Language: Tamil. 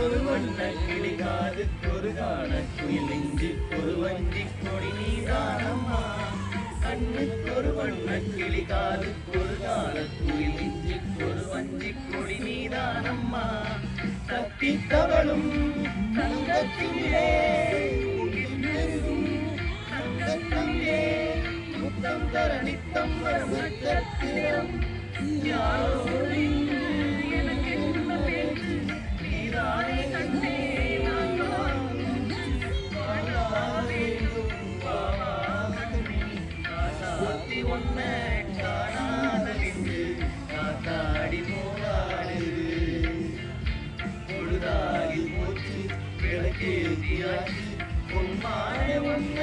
ஒரு வண்ண கிளிகாது ஒரு காண குயில் நெஞ்சு ஒரு வஞ்சி கொடி நீதானம்மா கண்ணுக்கு ஒரு வண்ண கிளிகாது ஒரு காண குயில் நெஞ்சு ஒரு வஞ்சி கொடி நீதானம்மா கத்தி தவளும் தங்கத்திலே தங்கத்தங்கே முத்தம் தர நித்தம் வரமுத்திரம் யாரோடு எனக்கு என்ன பேச்சு நீதானே கண்டே காசாத்தி ஒன்ன காணாத நின்று காத்தாடி போராடுது பொழுதாகி போச்சு விளக்கேந்தியாச்சு பொன்மான ஒன்ன